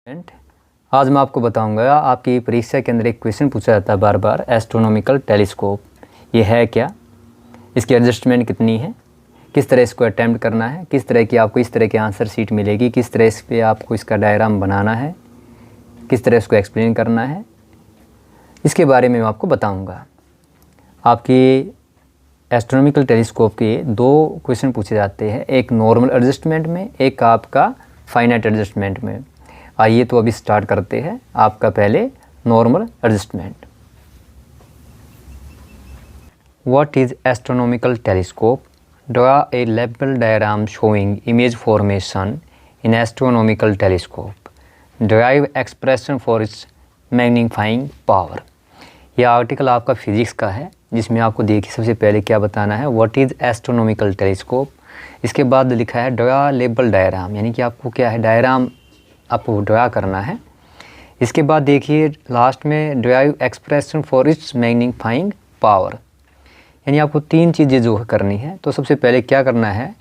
Student, आज मैं आपको बताऊंगा आपकी परीक्षा के अंदर एक क्वेश्चन पूछा जाता है बार बार, एस्ट्रोनॉमिकल टेलीस्कोप ये है क्या, इसकी एडजस्टमेंट कितनी है, किस तरह इसको अटैम्प्ट करना है, किस तरह की आपको इस तरह की आंसर शीट मिलेगी, किस तरह इस पर आपको इसका डायग्राम बनाना है, किस तरह इसको एक्सप्लेन करना है, इसके बारे में मैं आपको बताऊँगा। आपकी एस्ट्रोनॉमिकल टेलीस्कोप के दो क्वेश्चन पूछे जाते हैं, एक नॉर्मल एडजस्टमेंट में, एक आपका फाइनाइट एडजस्टमेंट में। आइए तो अभी स्टार्ट करते हैं। आपका पहले normal adjustment. What is astronomical telescope? Draw a level diagram showing image formation in astronomical telescope. Derive expression for its magnifying power. यह आर्टिकल आपका फिजिक्स का है, जिसमें आपको देखिए सबसे पहले क्या बताना है, व्हाट इज़ एस्ट्रोनॉमिकल टेलीस्कोप। इसके बाद लिखा है ड्रा लेवल डायग्राम, यानी कि आपको क्या है, डायग्राम आपको ड्रा करना है। इसके बाद देखिए लास्ट में drive expression for its magnifying power, यानी आपको तीन चीज़ें जो करनी है। तो सबसे पहले क्या करना है,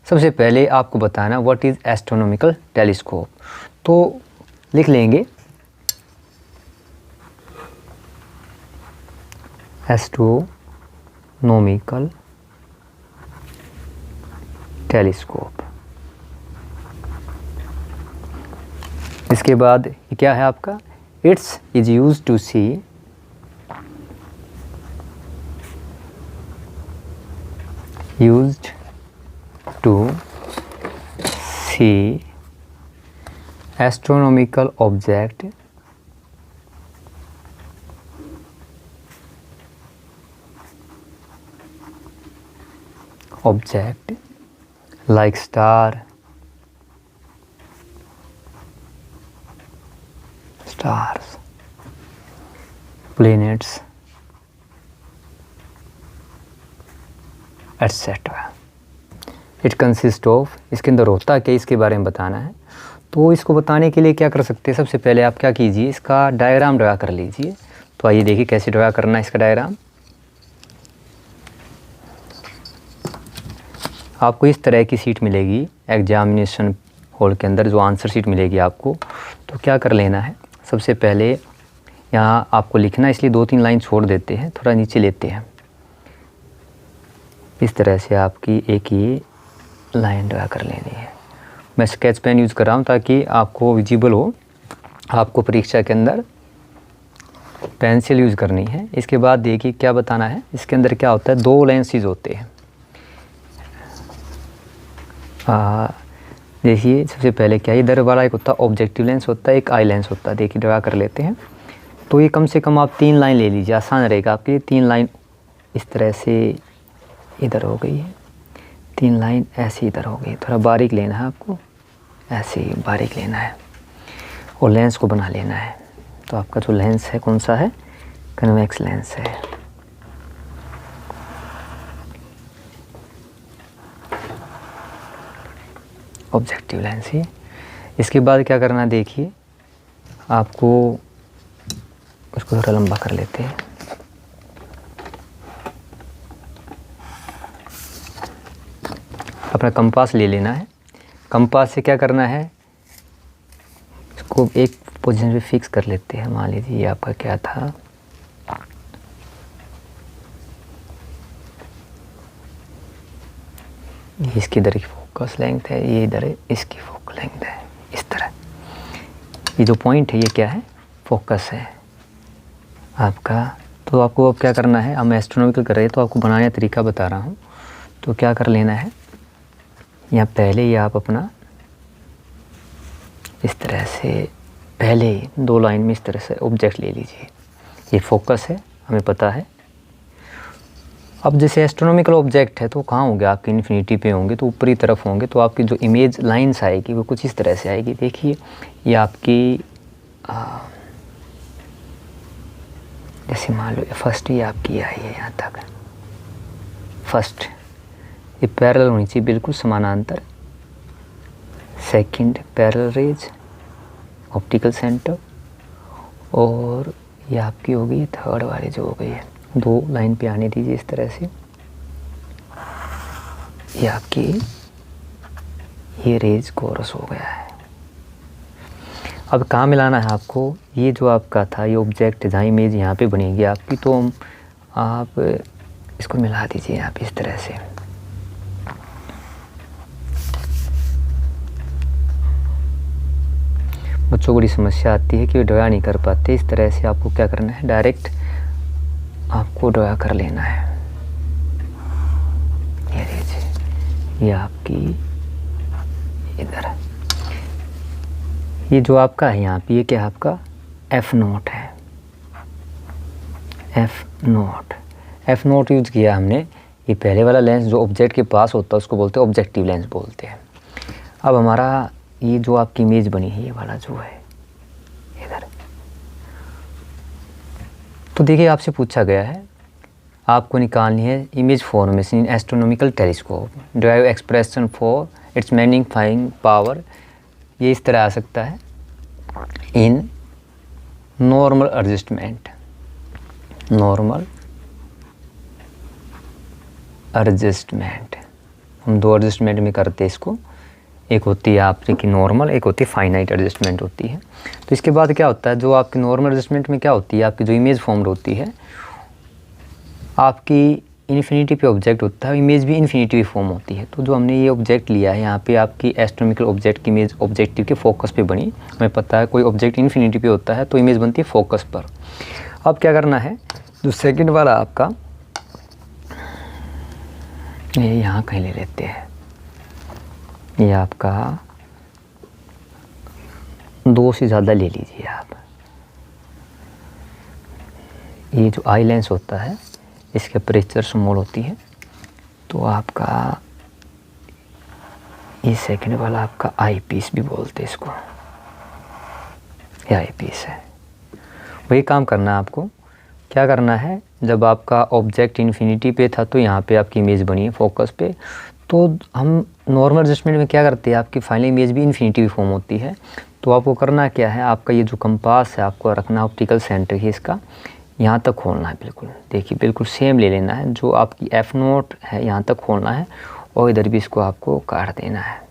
सबसे पहले आपको बताना व्हाट इज़ एस्ट्रोनॉमिकल टेलीस्कोप। तो लिख लेंगे एस्ट्रोनॉमिकल टेलीस्कोप। इसके बाद क्या है आपका, it's is use to see astronomical object like stars, planets, etc. It consists of, इसके अंदर होता क्या, इसके बारे में बताना है। तो इसको बताने के लिए क्या कर सकते हैं, सबसे पहले आप क्या कीजिए, इसका डायग्राम ड्रा कर लीजिए। तो आइए देखिए कैसे ड्रा करना है इसका डायग्राम। आपको इस तरह की सीट मिलेगी एग्जामिनेशन हॉल के अंदर, जो आंसर शीट मिलेगी आपको। तो क्या कर लेना है, सबसे पहले यहाँ आपको लिखना, इसलिए 2-3 लाइन छोड़ देते हैं, थोड़ा नीचे लेते हैं। इस तरह से आपकी एक ये लाइन ड्रा कर लेनी है। मैं स्केच पेन यूज़ कर रहा हूँ ताकि आपको विजिबल हो। आपको परीक्षा के अंदर पेंसिल यूज़ करनी है। इसके बाद देखिए क्या बताना है, इसके अंदर क्या होता है, 2 लेंसेज होते हैं। देखिए सबसे पहले क्या, इधर वाला एक होता है ऑब्जेक्टिव लेंस होता है, एक आई लेंस होता है। देखिए ड्रा कर लेते हैं। तो ये कम से कम आप 3 लाइन ले लीजिए, आसान रहेगा आपके। 3 लाइन इस तरह से इधर हो गई है, 3 लाइन ऐसे इधर हो गई। थोड़ा बारीक लेना है आपको, ऐसे ही बारीक लेना है और लेंस को बना लेना है। तो आपका जो लेंस है कौन सा है, कन्वेक्स लेंस है। ऑब्जेक्टिव लेंस ही। इसके बाद क्या करना, देखिए आपको उसको थोड़ा लंबा कर लेते हैं। अपना कंपास ले लेना है। कंपास से क्या करना है, इसको एक पोजीशन पे फिक्स कर लेते हैं। मान लीजिए ये आपका क्या था, ये इसकी इधर की फोकस लेंथ है, ये इधर है इसकी फोकस लेंथ है। इस तरह ये जो पॉइंट है ये क्या है, फोकस है आपका। तो आपको अब क्या करना है, हम एस्ट्रोनॉमिकल कर रहे हैं तो आपको बनाने का तरीका बता रहा हूँ। तो क्या कर लेना है, यहाँ पहले ही आप अपना इस तरह से पहले ही 2 लाइन में इस तरह से ऑब्जेक्ट ले लीजिए। ये फोकस है, हमें पता है। अब जैसे एस्ट्रोनॉमिकल ऑब्जेक्ट है तो कहाँ होंगे, आपके इन्फिनिटी पे होंगे, तो ऊपरी तरफ होंगे। तो आपकी जो इमेज लाइंस आएगी वो कुछ इस तरह से आएगी। देखिए ये आपकी जैसे मान लो फर्स्ट ही आपकी आई है यहाँ तक, फर्स्ट ये पैरेलल होनी चाहिए, बिल्कुल समानांतर। Second parallel raise, optical centre, और ये आपकी हो गई थर्ड वाली जो हो गई है। 2 लाइन पे आने दीजिए इस तरह से। ये आपकी ये रेज कोरस हो गया है। अब कहाँ मिलाना है आपको, ये जो आपका था ये ऑब्जेक्ट जहाँ इमेज यहाँ पे बनेगी आपकी, तो आप इसको मिला दीजिए यहाँ पे इस तरह से। बच्चों को बड़ी समस्या आती है कि वे ड्रा नहीं कर पाते। इस तरह से आपको क्या करना है, डायरेक्ट आपको ड्रा कर लेना है। ये लीजिए, ये आपकी इधर, ये जो आपका है यहाँ पे, ये क्या है आपका F0 है, F0 यूज किया हमने। ये पहले वाला लेंस जो ऑब्जेक्ट के पास होता है उसको बोलते हैं ऑब्जेक्टिव लेंस बोलते हैं। अब हमारा ये जो आपकी इमेज बनी है, ये वाला जो है इधर, तो देखिए आपसे पूछा गया है आपको निकालनी है image formation in astronomical telescope, drive expression for its magnifying power. ये इस तरह आ सकता है, इन नॉर्मल एडजस्टमेंट, हम दो एडजस्टमेंट में करते हैं इसको, एक होती है आपकी नॉर्मल, एक होती है फाइनाइट एडजस्टमेंट होती है। तो इसके बाद क्या होता है, जो आपकी नॉर्मल एडजस्टमेंट में क्या होती है, आपकी जो इमेज फॉर्म्ड होती है, आपकी इन्फिनिटी पे ऑब्जेक्ट होता है, इमेज भी इन्फिनिटी पे फॉर्म होती है। तो जो हमने ये ऑब्जेक्ट लिया है यहाँ पे, आपकी एस्ट्रोनॉमिकल ऑब्जेक्ट की इमेज ऑब्जेक्टिव के फोकस पे बनी। हमें पता है कोई ऑब्जेक्ट इन्फिनिटी पे होता है तो इमेज बनती है फोकस पर। अब क्या करना है, जो सेकंड वाला आपका, ये यहाँ कहीं ले लेते हैं, ये आपका 2 से ज़्यादा ले लीजिए आप। ये जो आई लेंस होता है इसके अपर्चर स्मॉल होती है, तो आपका ये सेकंड वाला आपका आई पीस भी बोलते हैं इसको, ये आई पीस है। वही काम करना है आपको। क्या करना है, जब आपका ऑब्जेक्ट इन्फिनिटी पे था तो यहाँ पे आपकी इमेज बनी है फोकस पे, तो हम नॉर्मल एडजस्टमेंट में क्या करते हैं, आपकी फाइनल इमेज भी इन्फिनिटी फॉर्म होती है। तो आपको करना क्या है, आपका ये जो कंपास है आपको रखना ऑप्टिकल सेंटर ही इसका यहाँ तक खोलना है, बिल्कुल देखिए बिल्कुल सेम ले लेना है, जो आपकी F0 है यहाँ तक खोलना है, और इधर भी इसको आपको काट देना है।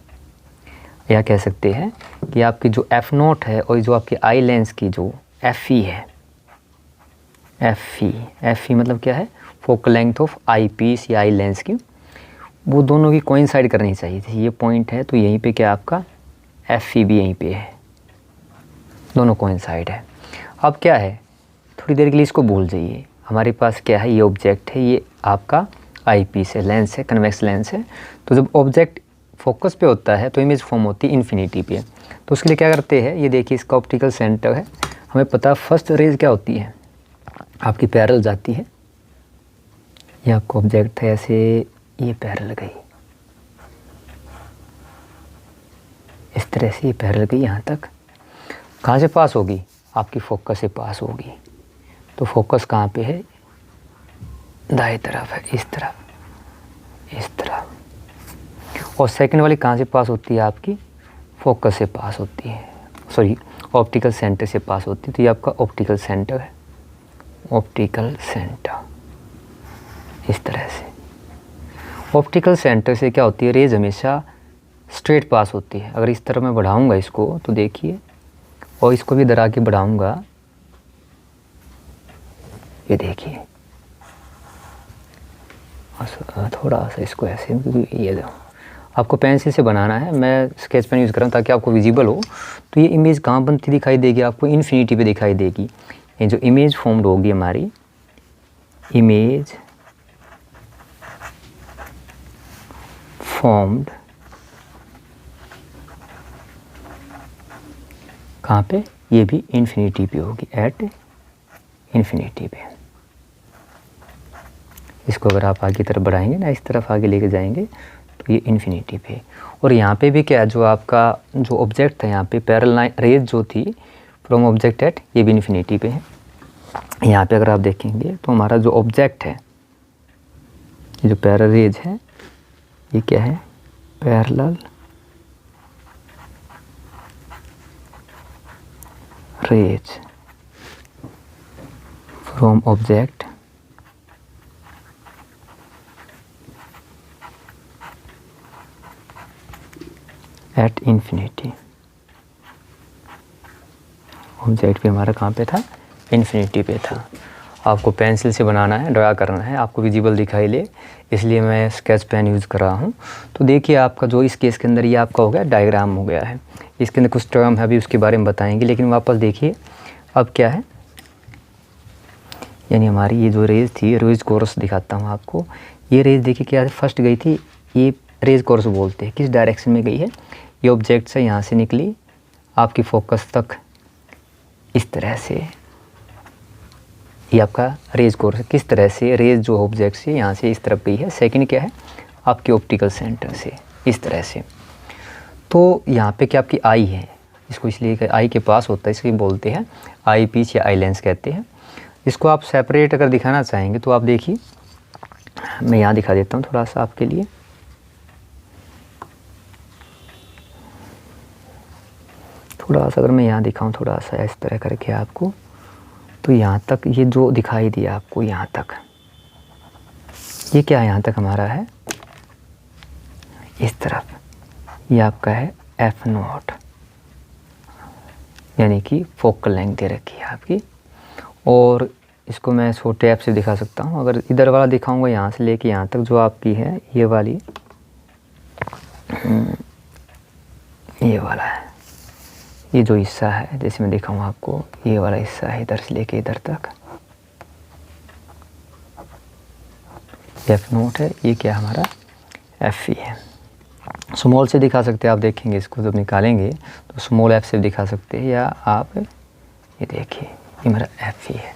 या कह सकते हैं कि आपकी जो F0 है और जो आपकी आई लेंस की जो FE है, FE मतलब क्या है, focal length of eyepiece या आई लेंस की, वो दोनों की कोइंसाइड करनी चाहिए थी। ये पॉइंट है तो यहीं पे क्या आपका FE भी यहीं पे है, दोनों कोइंसाइड है। अब क्या है, थोड़ी देर के लिए इसको भूल जाइए। हमारे पास क्या है, ये ऑब्जेक्ट है, ये आपका आई पीस है, लेंस है, कन्वेक्स लेंस है। तो जब ऑब्जेक्ट फोकस पे होता है तो इमेज फॉर्म होती है इन्फिनिटी पे। तो उसके लिए क्या करते हैं, ये देखिए इसका ऑप्टिकल सेंटर है, हमें पता है फर्स्ट रेज क्या होती है, आपकी पैरेलल जाती है। ये आपका ऑब्जेक्ट है ऐसे, ये पैरेलल गई इस तरह से, ये पैरेलल गई यहाँ तक। कहाँ से पास होगी, आपकी फोकस से पास होगी। तो फोकस कहाँ पे है, दाएं तरफ है, इस तरफ। और सेकंड वाली कहाँ से पास होती है, आपकी फोकस से पास होती है, सॉरी ऑप्टिकल सेंटर से पास होती है। तो ये आपका ऑप्टिकल सेंटर है, ऑप्टिकल सेंटर इस तरह से। ऑप्टिकल सेंटर से क्या होती है, रेज हमेशा स्ट्रेट पास होती है। अगर इस तरह मैं बढ़ाऊंगा इसको तो देखिए, और इसको भी इधर आके बढ़ाऊंगा, ये देखिए थोड़ा सा इसको ऐसे, क्योंकि ये दो आपको पेंसिल से बनाना है, मैं स्केच पेन यूज़ कर रहा हूँ ताकि आपको विजिबल हो। तो ये इमेज कहाँ बनती दिखाई देगी, आपको इन्फिनिटी पे दिखाई देगी। ये जो इमेज फॉर्म्ड होगी हमारी, इमेज फॉर्म्ड कहाँ पे, ये भी इन्फिनिटी पे होगी, एट इन्फिनिटी पे। इसको अगर आप आगे तरफ बढ़ाएंगे ना, इस तरफ आगे लेके जाएंगे तो ये इन्फिनिटी पे। और यहाँ पे भी क्या, जो आपका जो ऑब्जेक्ट था यहाँ पे पैरेलल लाइन रेज जो थी फ्रॉम ऑब्जेक्ट एट, ये भी इन्फिनिटी पे है। यहाँ पे अगर आप देखेंगे तो हमारा जो ऑब्जेक्ट है, ये जो पैरेलल रेज है, ये क्या है, parallel raise from object at infinity. Object भी हमारा कहाँ पे था, इन्फिनिटी पे था। आपको पेंसिल से बनाना है, ड्रा करना है, आपको विजिबल दिखाई ले, इसलिए मैं स्केच पेन यूज़ कर रहा हूँ। तो देखिए आपका जो इस केस के अंदर ये आपका हो गया डायग्राम हो गया है। इसके अंदर कुछ टर्म है, अभी उसके बारे में बताएंगे, लेकिन वापस देखिए अब क्या है, यानी हमारी ये जो रेज थी, रेज कोर्स दिखाता हूँ आपको। ये रेज देखिए क्या फर्स्ट गई थी, ये रेज कोर्स बोलते हैं, किस डायरेक्शन में गई है, ये ऑब्जेक्ट से यहाँ से निकली आपकी फोकस तक इस तरह से, ये आपका रेज कोर्स किस तरह से, रेज जो ऑब्जेक्ट से यहाँ से इस तरफ गई है। सेकंड क्या है, आपके ऑप्टिकल सेंटर से इस तरह से। तो यहाँ पे क्या आपकी आई है, इसको इसलिए आई के पास होता है, इसलिए बोलते हैं आई पीस या आई लेंस कहते हैं। इसको आप सेपरेट अगर दिखाना चाहेंगे तो आप देखिए, मैं यहाँ दिखा देता हूँ थोड़ा सा आपके लिए। थोड़ा सा अगर मैं यहाँ दिखाऊँ थोड़ा सा इस तरह करके आपको, तो यहाँ तक ये जो दिखाई दिया आपको, यहाँ तक ये क्या है, यहाँ तक हमारा है इस तरफ, ये आपका है f0, यानी कि फोकल लेंथ दे रखी है आपकी। और इसको मैं छोटे ऐप से दिखा सकता हूँ। अगर इधर वाला दिखाऊंगा यहाँ से लेके यहाँ तक जो आपकी है ये वाली, ये वाला है, ये जो हिस्सा है जैसे मैं दिखाऊँ आपको, ये वाला हिस्सा है इधर से लेके इधर तक f0 है, ये क्या हमारा f है। स्मॉल से दिखा सकते हैं आप, देखेंगे इसको जब निकालेंगे तो स्मॉल f से दिखा सकते हैं, या आप ये देखिए ये मेरा f है,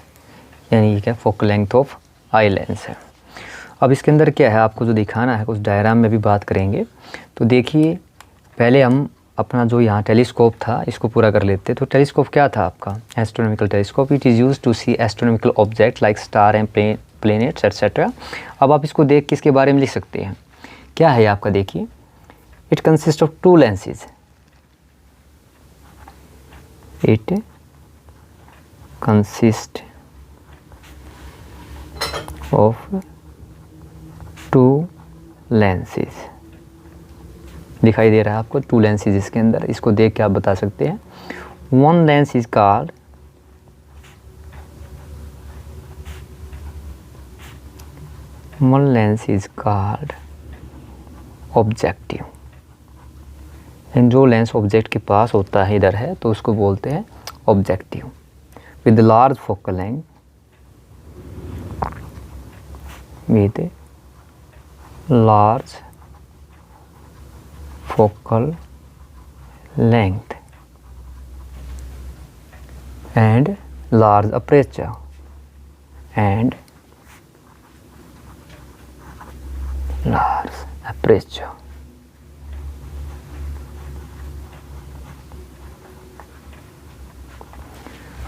यानी ये क्या focal length of eye lens है। अब इसके अंदर क्या है आपको जो दिखाना है, कुछ डायग्राम में भी बात करेंगे। तो देखिए पहले हम अपना जो यहाँ टेलीस्कोप था इसको पूरा कर लेते। तो टेलीस्कोप क्या था आपका, astronomical telescope. It is used to see astronomical object like star and planets etcetera. अब आप इसको देख के इसके बारे में लिख सकते हैं। क्या है आपका, देखिए it consist of to lenses, it consist of to lenses. दिखाई दे रहा है आपको टू लेंसेज इसके अंदर, इसको देख के आप बता सकते हैं। One lens is called objective, and जो लेंस ऑब्जेक्ट के पास होता है इधर है तो उसको बोलते हैं objective. With large focal length, with large focal length and large aperture and large aperture।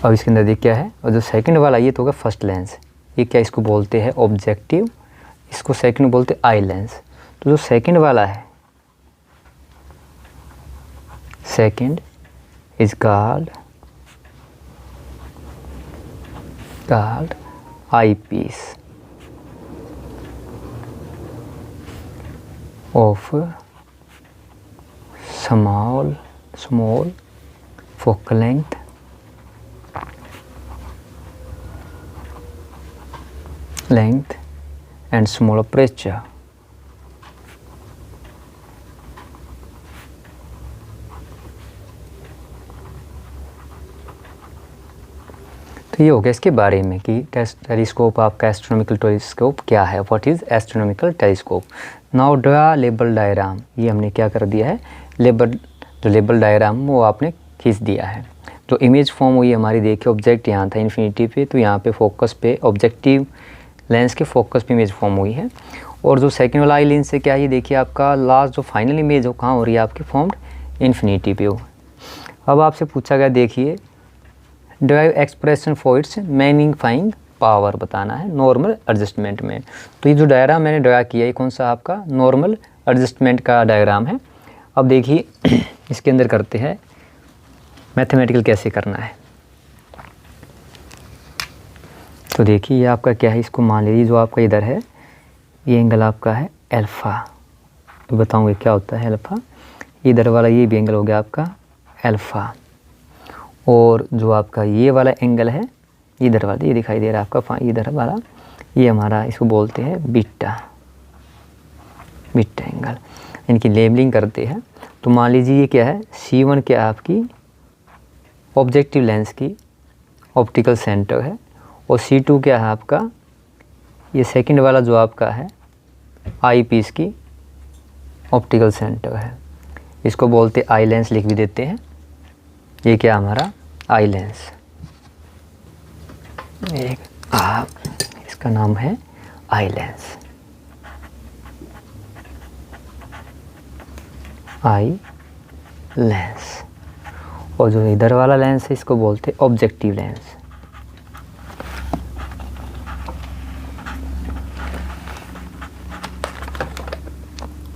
अब इसके अंदर देख क्या है, और जो सेकंड वाला ये तो होगा फर्स्ट लेंस, ये क्या इसको बोलते हैं ऑब्जेक्टिव, इसको सेकंड बोलते हैं आई लेंस। तो जो सेकंड वाला है, second is called eyepiece of small focal length and small aperture। तो ये हो गया इसके बारे में कि टेलीस्कोप आपका एस्ट्रोनॉमिकल टेलीस्कोप क्या है, what is astronomical telescope. Now draw label diagram, ये हमने क्या कर दिया है, जो लेबल डायग्राम वो आपने खींच दिया है। जो इमेज फॉर्म हुई हमारी, देखिए ऑब्जेक्ट यहाँ था इन्फिनिटी पे, तो यहाँ पे फोकस पे ऑब्जेक्टिव लेंस के फोकस पे इमेज फॉर्म हुई है। और जो सेकंड वाला आई लेंस से क्या है, ये देखिए आपका लास्ट जो फाइनल इमेज हो कहाँ हो रही है आपकी, फॉर्म्ड इन्फिनिटी पे हो। अब आपसे पूछा गया, देखिए drive expression for its magnifying power बताना है नॉर्मल एडजस्टमेंट में। तो ये जो डायग्राम मैंने ड्रा किया, ये कौन सा आपका नॉर्मल एडजस्टमेंट का डायग्राम है। अब देखिए इसके अंदर करते हैं मैथमेटिकल कैसे करना है। तो देखिए ये आपका क्या है, इसको मान लीजिए जो आपका इधर है ये एंगल आपका है अल्फ़ा, तो बताऊँगे क्या होता है अल्फ़ा। इधर वाला ये भी एंगल हो गया आपका अल्फ़ा, और जो आपका ये वाला एंगल है इधर वाला, ये दिखाई दे रहा है आपका इधर वाला, ये हमारा इसको बोलते हैं बीटा एंगल। इनकी लेबलिंग करते हैं। तो मान लीजिए ये क्या है, C1 क्या है आपकी ऑब्जेक्टिव लेंस की ऑप्टिकल सेंटर है, और C2 क्या है आपका ये सेकंड वाला जो आपका है आई पीस की ऑप्टिकल सेंटर है। इसको बोलते आई लेंस, लिख भी देते हैं। ये क्या हमारा आई लेंस, इसका नाम है आई लेंस, आई लेंस। और जो इधर वाला लेंस है इसको बोलते हैं ऑब्जेक्टिव लेंस।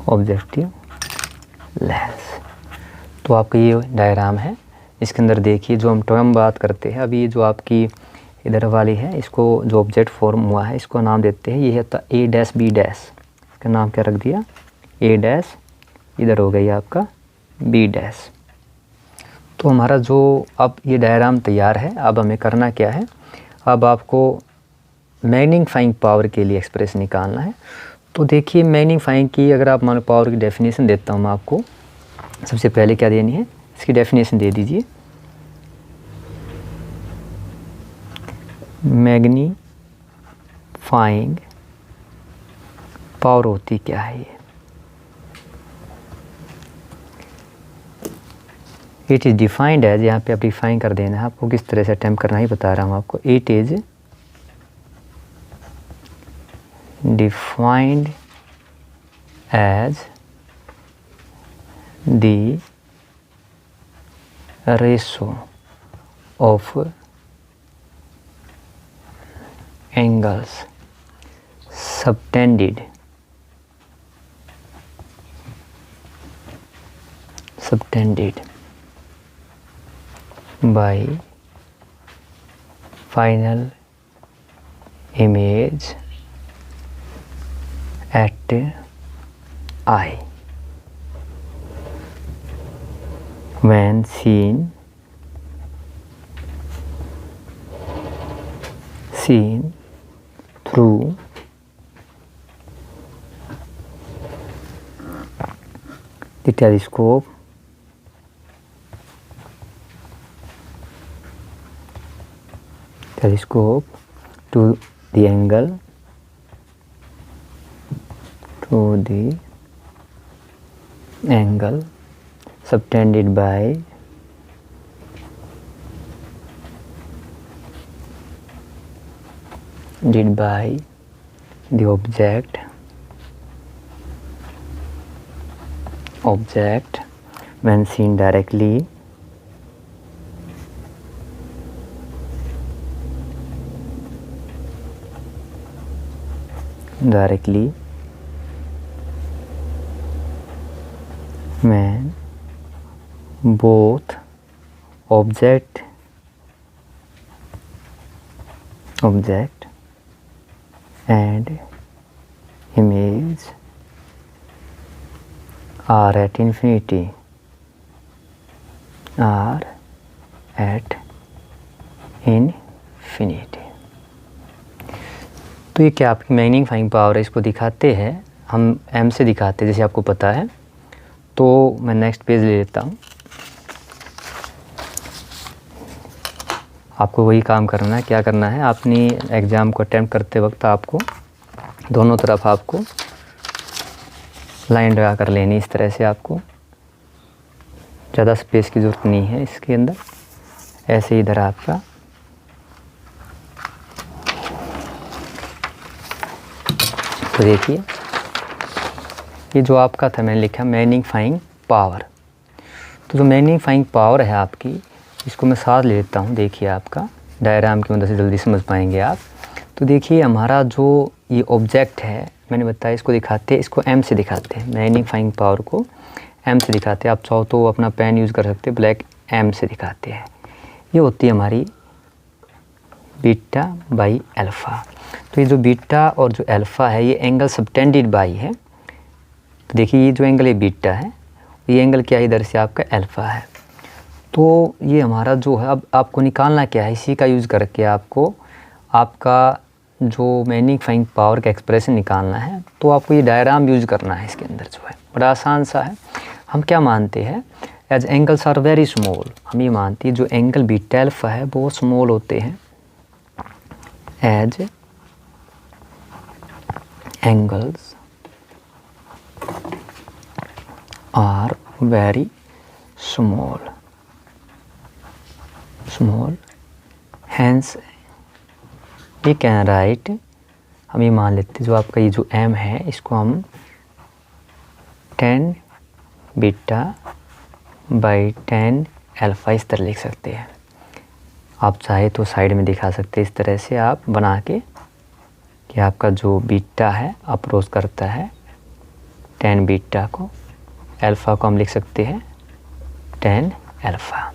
Objective lens. तो आपका ये डायग्राम है, इसके अंदर देखिए जो हम टर्म बात करते हैं अभी, जो आपकी इधर वाली है इसको जो ऑब्जेक्ट फॉर्म हुआ है इसको नाम देते हैं, ये है तो A डैश B डैश, इसका नाम क्या रख दिया A डैश, इधर हो गई आपका B डैश। तो हमारा जो अब ये डायग्राम तैयार है, अब हमें करना क्या है, अब आपको मैग्नीफाइंग पावर के लिए एक्सप्रेशन निकालना है। तो देखिए मैग्नीफाइंग की अगर आप मान लो पावर की डेफिनेशन देता हूँ मैं आपको, सबसे पहले क्या देनी है, इसकी डेफिनेशन दे दीजिए। मैग्नीफाइंग पावर होती क्या है, ये इट इज़ डिफाइंड एज, यहाँ पे आप डिफाइन कर देना है, आपको किस तरह से अटैम्प्ट करना ही बता रहा हूँ आपको। It is defined as the ratio of angles subtended by final image at eye when seen through the telescope to the angle subtended by the object when seen directly when both object and image are at infinity. तो ये क्या आपकी magnifying power है, इसको दिखाते हैं हम m से दिखाते हैं जैसे आपको पता है। तो मैं नेक्स्ट पेज ले लेता हूँ, आपको वही काम करना है। क्या करना है, अपनी एग्ज़ाम को अटेम्प्ट करते वक्त आपको दोनों तरफ आपको लाइन ड्रा कर लेनी इस तरह से, आपको ज़्यादा स्पेस की ज़रूरत नहीं है इसके अंदर। ऐसे इधर आपका तो देखिए ये जो आपका था मैंने लिखा मैग्नीफाइंग पावर। तो जो मैग्नीफाइंग पावर है आपकी, इसको मैं साथ ले लेता हूँ। देखिए आपका डायग्राम की मदद से जल्दी समझ पाएंगे आप। तो देखिए हमारा जो ये ऑब्जेक्ट है मैंने बताया, इसको दिखाते हैं, इसको m से दिखाते हैं, मैग्नीफाइंग पावर को m से दिखाते हैं। आप चाहो तो अपना पेन यूज़ कर सकते हैं, ब्लैक m से दिखाते हैं। ये होती है हमारी बीटा बाई अल्फ़ा। तो ये जो बीटा और जो अल्फ़ा है ये एंगल सबटेंडेड बाई है। तो देखिए ये जो एंगल ये बीटा है, ये एंगल क्या है इधर से आपका अल्फ़ा है। तो ये हमारा जो है, अब आपको निकालना क्या है, इसी का यूज़ करके आपको आपका जो मैग्नीफाइंग पावर का एक्सप्रेशन निकालना है। तो आपको ये डायग्राम यूज़ करना है इसके अंदर, जो है बड़ा आसान सा है। हम क्या मानते हैं, as angles are very small, हम ये मानते हैं जो एंगल बीटा अल्फा है वो स्मॉल होते हैं, as angles are very small, hence we can write, हम ये मान लेते हैं जो आपका ये जो m है इसको हम 10 बीटा बाई 10 अल्फ़ा इस तरह लिख सकते हैं। आप चाहे तो साइड में दिखा सकते हैं इस तरह से आप बना के कि आपका जो बीटा है अप्रोच करता है 10 बीटा को, अल्फ़ा को हम लिख सकते हैं 10 अल्फ़ा।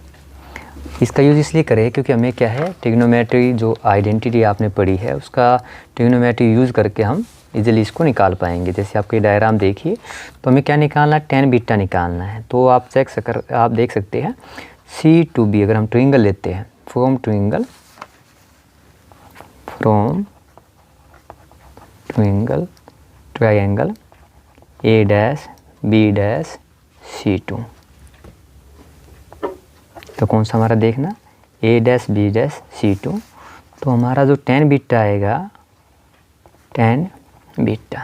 इसका यूज़ इसलिए करें क्योंकि हमें क्या है, ट्रिग्नोमेट्री जो आइडेंटिटी आपने पढ़ी है उसका ट्रिग्नोमेट्री यूज़ करके हम इजीली इसको निकाल पाएंगे। जैसे आपको ये डायग्राम देखिए, तो हमें क्या निकालना है, 10 बीटा निकालना है। तो आप देख सकते हैं C2B, अगर हम ट्रायंगल लेते हैं, from triangle A dash B dash C2, तो कौन सा हमारा देखना, A dash B dash C2। तो हमारा जो 10 बीटा आएगा, 10 बीटा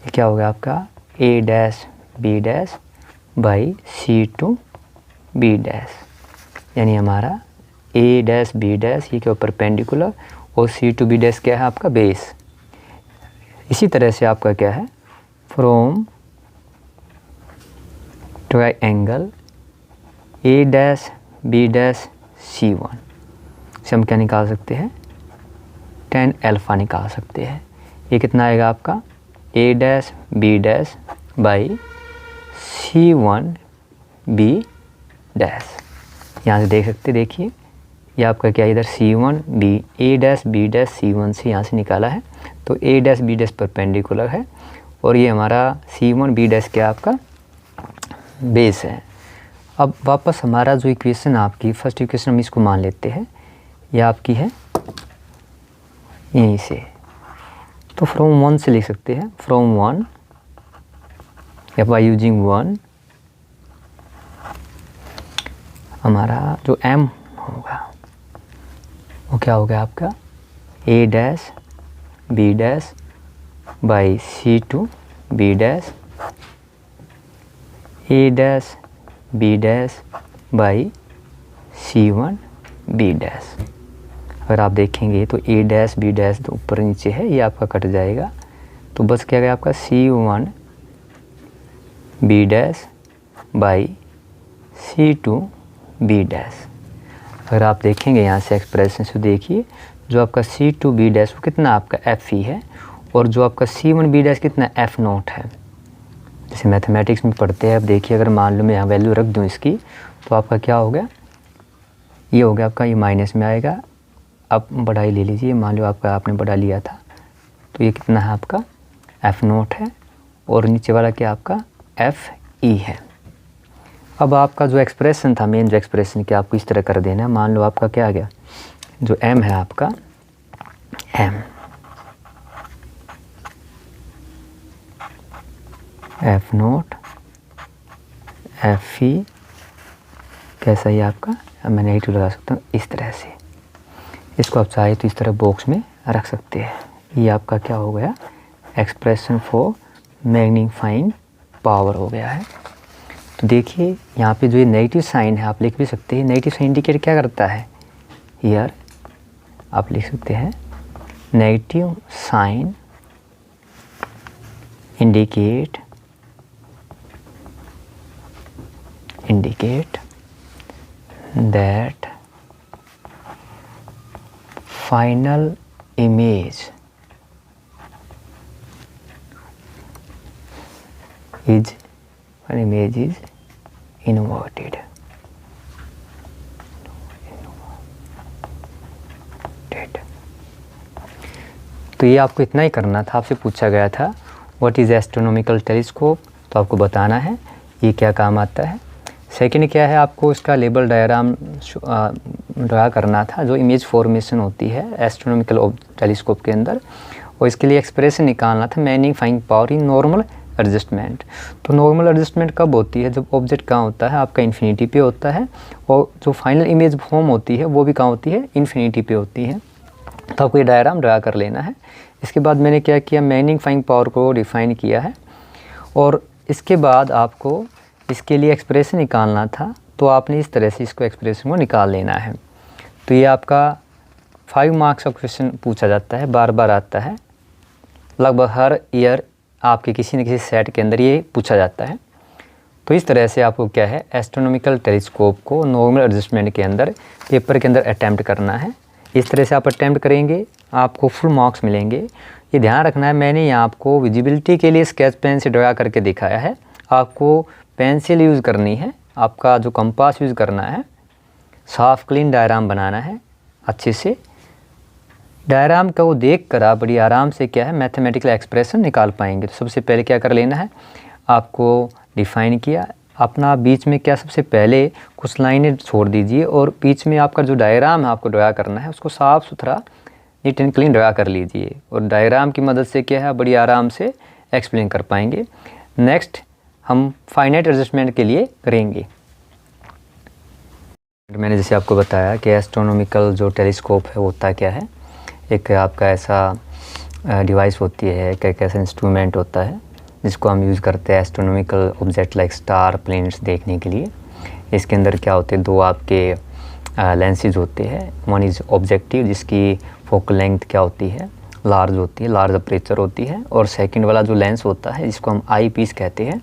ये क्या होगा आपका A dash B dash by C2 B dash, यानी हमारा A डैश B डैश ये क्या परपेंडिकुलर और C2 B डैश क्या है आपका बेस। इसी तरह से आपका क्या है, from triangle A dash B dash C1 से हम क्या निकाल सकते हैं, 10 अल्फ़ा निकाल सकते हैं। ये कितना आएगा आपका A dash B dash by C1 B dash, यहाँ से देख सकते, देखिए ये आपका क्या इधर C1 B, A dash B dash C1 से यहाँ से निकाला है, तो A dash B dash perpendicular है और ये हमारा C1 B डैश क्या आपका बेस है। अब वापस हमारा जो इक्वेशन आपकी फर्स्ट इक्वेशन हम इसको मान लेते हैं, यह आपकी है यहीं से, तो फ्रॉम 1 से लिख सकते हैं, फ्रॉम 1 या बाय यूजिंग 1 हमारा जो m होगा वो क्या होगा आपका A dash B dash by C2 B dash A dash B dash by C1 B dash. अगर आप देखेंगे तो A डैश B डैश तो ऊपर नीचे है, ये आपका कट जाएगा, तो बस क्या गया आपका C1 B dash by C2 B dash. अगर आप देखेंगे यहाँ से एक्सप्रेशन से देखिए, जो आपका C2 B डैश वो कितना आपका Fe है और जो आपका C1 B डैश कितना F नोट है। जैसे मैथमेटिक्स में पढ़ते हैं, अब देखिए अगर मान लो मैं यहाँ वैल्यू रख दूँ इसकी, तो आपका क्या हो गया, ये हो गया आपका, ये माइनस में आएगा। आप बढ़ाई ले लीजिए, मान लो आपका आपने बढ़ा लिया था, तो ये कितना है आपका F नोट है और नीचे वाला क्या आपका Fe है। अब आपका जो एक्सप्रेशन था, मेन जो एक्सप्रेशन क्या आपको इस तरह कर देना है, मान लो आपका क्या आ गया, जो m है आपका m F नोट Fe कैसा ही आपका, अब मैं नेगेटिव लगा सकता हूँ इस तरह से, इसको आप चाहे तो इस तरह बॉक्स में रख सकते हैं। ये आपका क्या हो गया, एक्सप्रेशन फॉर मैग्नीफाइंग पावर हो गया है। तो देखिए यहाँ पे जो ये नेगेटिव साइन है आप लिख भी सकते हैं, नेगेटिव साइन इंडिकेट क्या करता है, हियर आप लिख सकते हैं negative sign indicate that final image is inverted. तो ये आपको इतना ही करना था। आपसे पूछा गया था व्हाट इज़ एस्ट्रोनॉमिकल टेलीस्कोप, तो आपको बताना है ये क्या काम आता है। सेकंड क्या है, आपको इसका लेबल डायग्राम ड्रा करना था, जो इमेज फॉर्मेशन होती है एस्ट्रोनॉमिकल टेलीस्कोप के अंदर, और इसके लिए एक्सप्रेशन निकालना था magnifying power in normal adjustment. तो नॉर्मल एडजस्टमेंट कब होती है, जब ऑब्जेक्ट कहाँ होता है, आपका इन्फिनिटी पे होता है, और जो फाइनल इमेज फॉर्म होती है वो भी कहाँ होती है, इन्फिनिटी पे होती है। तो आपको ये डायग्राम ड्रा कर लेना है। इसके बाद मैंने क्या किया, मैग्नीफाइंग पावर को डिफाइन किया है, और इसके बाद आपको इसके लिए एक्सप्रेशन निकालना था, तो आपने इस तरह से इसको एक्सप्रेशन को निकाल लेना है। तो ये आपका 5 मार्क्स का क्वेश्चन पूछा जाता है, बार बार आता है, लगभग हर ईयर आपके किसी न किसी सेट के अंदर ये पूछा जाता है। तो इस तरह से आपको क्या है, एस्ट्रोनॉमिकल टेलीस्कोप को नॉर्मल एडजस्टमेंट के अंदर पेपर के अंदर अटैम्प्ट करना है। इस तरह से आप अटैम्प्ट करेंगे, आपको फुल मार्क्स मिलेंगे। ये ध्यान रखना है, मैंने यहाँ आपको विजिबिलिटी के लिए स्केच पेन से ड्रा करके दिखाया है, आपको पेंसिल यूज़ करनी है, आपका जो कंपास यूज़ करना है, साफ क्लीन डायग्राम बनाना है अच्छे से। डायग्राम को देख कर आप बड़ी आराम से क्या है, मैथमेटिकल एक्सप्रेशन निकाल पाएंगे। तो सबसे पहले क्या कर लेना है, आपको डिफाइन किया अपना, बीच में क्या, सबसे पहले कुछ लाइनें छोड़ दीजिए, और बीच में आपका जो डायग्राम है आपको ड्रा करना है, उसको साफ़ सुथरा नीट एंड क्लीन ड्रा कर लीजिए, और डायग्राम की मदद से क्या है, बड़ी आराम से एक्सप्लेन कर पाएंगे। नेक्स्ट हम फाइनाइट एडजस्टमेंट के लिए करेंगे। मैंने जैसे आपको बताया कि एस्ट्रोनॉमिकल जो टेलीस्कोप है वो होता क्या है, एक आपका ऐसा डिवाइस होती है, एक ऐसा इंस्ट्रूमेंट होता है जिसको हम यूज़ करते हैं astronomical object like star, planets देखने के लिए। इसके अंदर क्या होते हैं, 2 आपके लेंसेज होते हैं। वन इज़ ऑब्जेक्टिव, जिसकी फोकल लेंथ क्या होती है, लार्ज होती है, लार्ज अपर्चर होती है, और सेकंड वाला जो लेंस होता है जिसको हम आई पीस कहते हैं,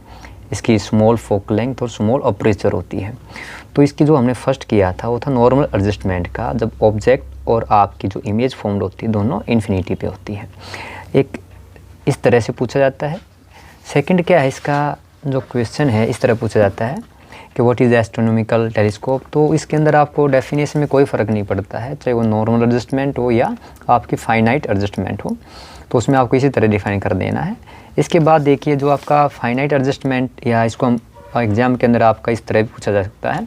इसकी स्मॉल फोकल लेंथ और स्मॉल अपर्चर होती है। तो इसकी जो हमने फर्स्ट किया था वो था नॉर्मल एडजस्टमेंट का, जब ऑब्जेक्ट और आपकी जो इमेज फॉर्म्ड होती है दोनों इन्फिनिटी पे होती है। एक इस तरह से पूछा जाता है। सेकंड क्या है, इसका जो क्वेश्चन है इस तरह पूछा जाता है कि व्हाट इज़ एस्ट्रोनॉमिकल टेलीस्कोप। तो इसके अंदर आपको डेफिनेशन में कोई फ़र्क नहीं पड़ता है, चाहे वो नॉर्मल एडजस्टमेंट हो या आपकी फाइनाइट एडजस्टमेंट हो, तो उसमें आपको इसी तरह डिफाइन कर देना है। इसके बाद देखिए, जो आपका फाइनाइट एडजस्टमेंट, या इसको हम एग्ज़ाम के अंदर आपका इस तरह भी पूछा जा सकता है,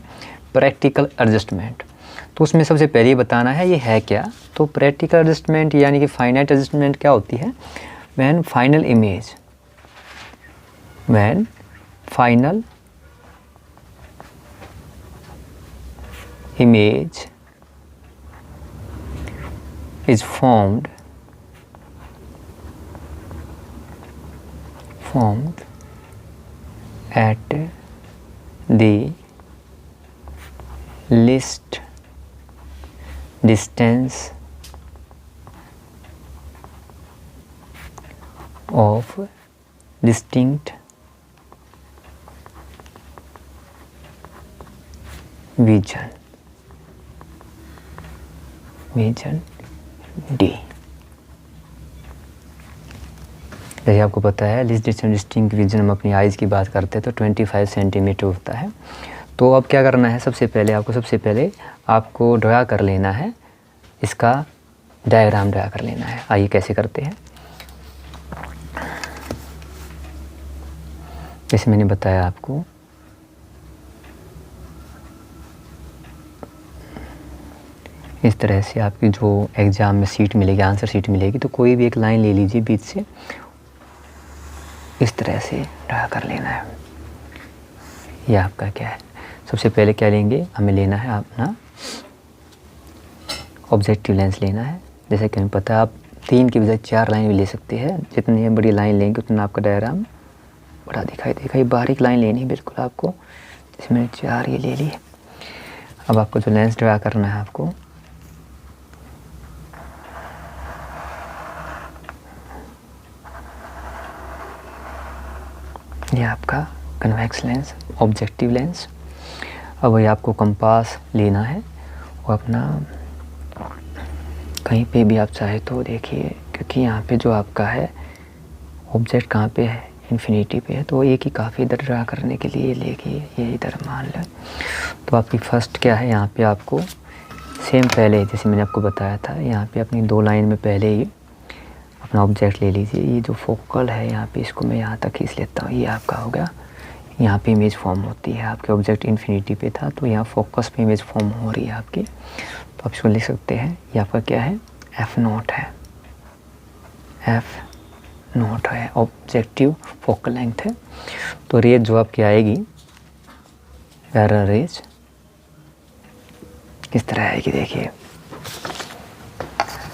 प्रैक्टिकल एडजस्टमेंट। तो उसमें सबसे पहले ये बताना है ये है क्या। तो प्रैक्टिकल एडजस्टमेंट यानी कि फाइनाइट एडजस्टमेंट क्या होती है, when final image is formed at the least distance of distinct vision D। जैसे आपको पता है लिस्ट डिस्टिंक्ट विजन, हम अपनी आइज़ की बात करते हैं तो 25 सेंटीमीटर होता है। तो अब क्या करना है, सबसे पहले आपको ड्रा कर लेना है, इसका डायग्राम ड्रा कर लेना है। आइए कैसे करते हैं। जैसे मैंने बताया आपको, इस तरह से आपकी जो एग्ज़ाम में सीट मिलेगी, आंसर सीट मिलेगी, तो कोई भी एक लाइन ले लीजिए बीच से, इस तरह से ड्रा कर लेना है। ये आपका क्या है, सबसे पहले क्या लेंगे, हमें लेना है अपना ऑब्जेक्टिव लेंस लेना है। जैसे कि हमें पता है आप 3 की बजाय 4 लाइन भी ले सकते हैं, जितनी बड़ी लाइन लेंगे उतना आपका डायग्राम बड़ा दिखाई देगा। ये बारीक लाइन लेनी है बिल्कुल आपको, इसमें 4 ये ले ली। अब आपको जो लेंस ड्रा करना है, आपको ये आपका कन्वेक्स लेंस, ऑब्जेक्टिव लेंस। अब ये आपको कंपास लेना है, और अपना कहीं पे भी आप चाहे तो देखिए, क्योंकि यहाँ पे जो आपका है ऑब्जेक्ट कहाँ पे है, इन्फिनिटी पे है, तो एक ही काफ़ी इधर ड्रा करने के लिए लेके ये इधर मान लें। तो आपकी फर्स्ट क्या है, यहाँ पे आपको सेम पहले जैसे मैंने आपको बताया था, यहाँ पे अपनी 2 लाइन में पहले ही अपना ऑब्जेक्ट ले लीजिए। ये जो फोकल है यहाँ पे, इसको मैं यहाँ तक खींच लेता हूँ, ये आपका हो गया यहाँ पे इमेज फॉर्म होती है, आपके ऑब्जेक्ट इन्फिनिटी पे था तो यहाँ फोकस पे इमेज फॉर्म हो रही है आपकी। तो आप इसको लिख सकते हैं, ये आपका क्या है, F0 है, F0 है, ऑब्जेक्टिव फोकल लेंथ है। तो रेज जो आपकी आएगी, पैरेलल रेज किस तरह आएगी, देखिए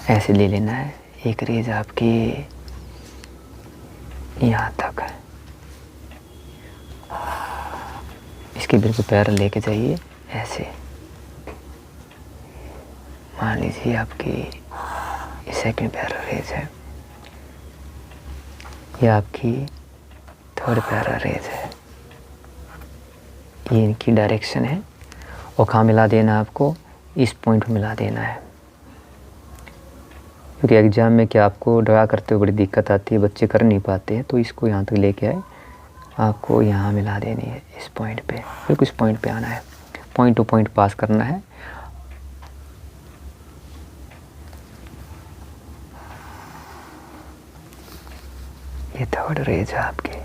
ऐसे ले लेना है। एक रेज आपकी यहाँ तक है, इसके बिल्कुल पैरेलल लेके जाइए ऐसे। मान लीजिए आपकी सेकंड पैरेलल रेज है, ये आपकी थर्ड पैरेलल रेज है, ये इनकी डायरेक्शन है। और कहाँ मिला देना आपको, इस पॉइंट में मिला देना है। क्योंकि एग्ज़ाम में क्या आपको ड्रा करते हुए बड़ी दिक्कत आती है, बच्चे कर नहीं पाते हैं। तो इसको यहाँ तक लेके आए, आपको यहाँ मिला देनी है इस पॉइंट पे, बिल्कुल इस पॉइंट पे आना है, पॉइंट टू पॉइंट पास करना है। ये थर्ड रेज है आपके,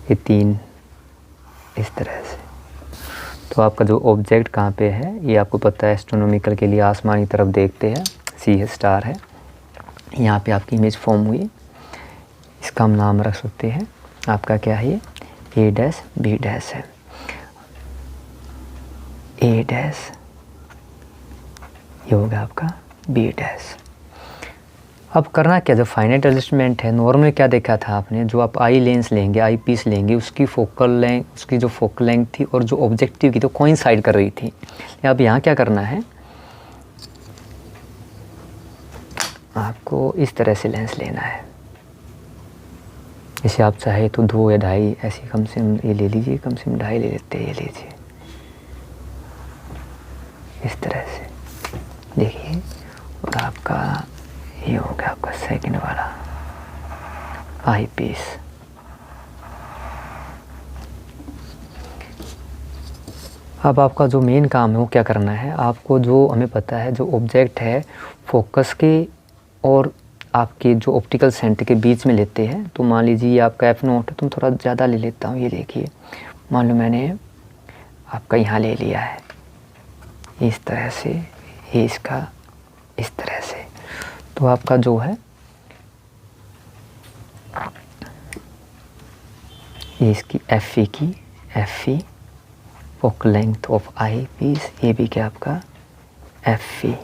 ये 3 इस तरह से। तो आपका जो ऑब्जेक्ट कहाँ पे है ये आपको पता है, एस्ट्रोनॉमिकल के लिए आसमानी तरफ देखते हैं, सी है, स्टार है। यहाँ पे आपकी इमेज फॉर्म हुई, इसका हम नाम रख सकते हैं, आपका क्या है, ये A डैश B डैश है, A डैश, ये होगा आपका B डैश। अब करना क्या, जो फाइनाइट एडजस्टमेंट है, नॉर्मली क्या देखा था आपने, जो आप आई लेंस लेंगे, आई पीस लेंगे, उसकी फोकल लेंथ, उसकी जो फोकल लेंथ थी और जो ऑब्जेक्टिव की तो कोइंसाइड कर रही थी। अब यहाँ क्या करना है, आपको इस तरह से लेंस लेना है। जैसे आप चाहे तो 2 या 2.5 ऐसी कम से कम ये ले लीजिए, कम से कम 2.5 ले लेते हैं, ये लीजिए इस तरह से, देखिए। और आपका ये हो गया आपका सेकंड वाला आई पीस। अब आपका जो मेन काम है वो क्या करना है, आपको जो हमें पता है जो ऑब्जेक्ट है फोकस के और आपके जो ऑप्टिकल सेंटर के बीच में लेते हैं। तो मान लीजिए ये आपका F0 है, तो मैं थोड़ा ज़्यादा ले लेता हूँ, ये देखिए, मान लो मैंने आपका यहाँ ले लिया है इस तरह से, ये इसका इस तरह से। तो आपका जो है ये इसकी FE focal length of eyepiece, ये भी क्या आपका FE